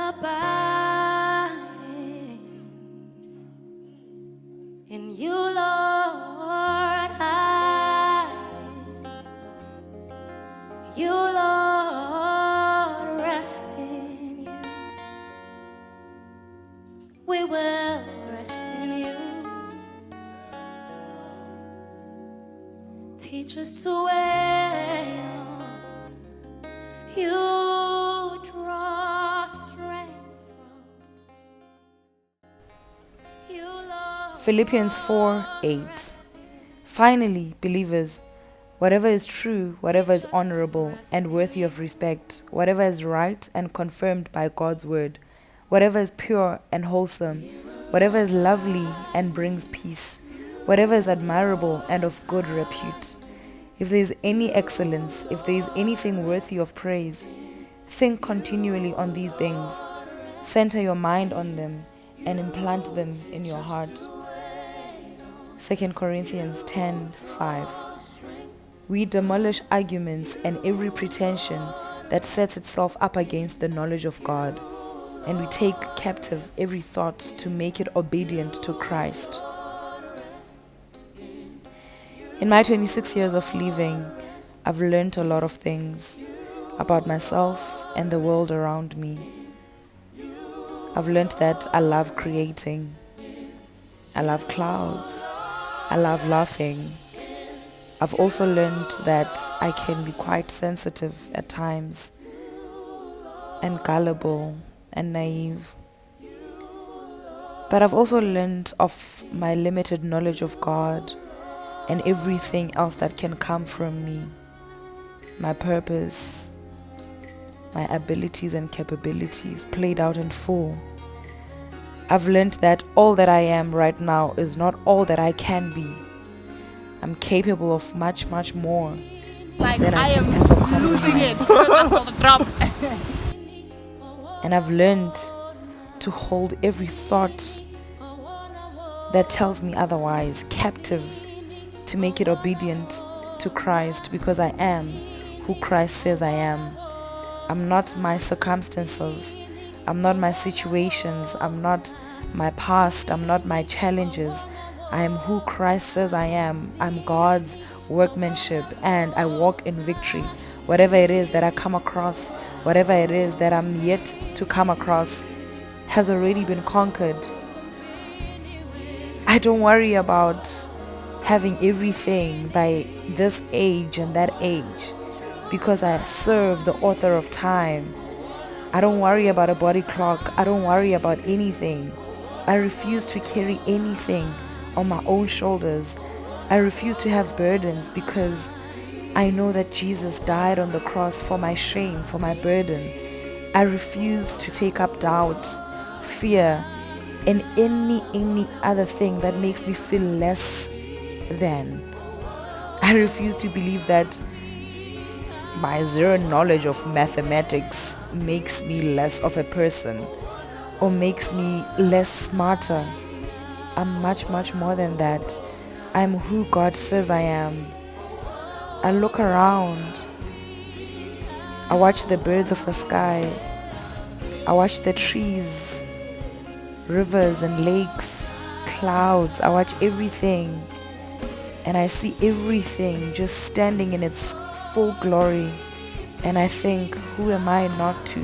abiding in you, Lord, hiding. You, Lord, rest in you. We will rest in you. Teach us to wait on you. Draw strength from you, Lord. Philippians 4:8. Finally, believers, whatever is true, whatever is honorable and worthy of respect, whatever is right and confirmed by God's word, whatever is pure and wholesome, whatever is lovely and brings peace, whatever is admirable and of good repute, if there is any excellence, if there is anything worthy of praise, think continually on these things. Center your mind on them and implant them in your heart. 2 Corinthians 10:5. We demolish arguments and every pretension that sets itself up against the knowledge of God, and we take captive every thought to make it obedient to Christ. In my 26 years of living, I've learned a lot of things about myself and the world around me. I've learned that I love creating. I love clouds. I love laughing. I've also learned that I can be quite sensitive at times and gullible and naive. But I've also learned of my limited knowledge of God and everything else that can come from me. My purpose, my abilities and capabilities played out in full. I've learned that all that I am right now is not all that I can be. I'm capable of much, much more. Like than I am ever losing it because I hold a drop. And I've learned to hold every thought that tells me otherwise captive, to make it obedient to Christ, because I am who Christ says I am. I'm not my circumstances. I'm not my situations. I'm not my past. I'm not my challenges. I am who Christ says I am. I'm God's workmanship, and I walk in victory. Whatever it is that I come across, whatever it is that I'm yet to come across, has already been conquered. I don't worry about having everything by this age and that age, because I serve the author of time. I don't worry about a body clock. I don't worry about anything. I refuse to carry anything on my own shoulders. I refuse to have burdens, because I know that Jesus died on the cross for my shame, for my burden. I refuse to take up doubt, fear, and any other thing that makes me feel less than. I refuse to believe that my zero knowledge of mathematics makes me less of a person or makes me less smarter. I'm much, much more than that. I'm who God says I am. I look around. I watch the birds of the sky. I watch the trees, rivers and lakes, clouds. I watch everything. And I see everything just standing in its full glory. And I think, who am I not to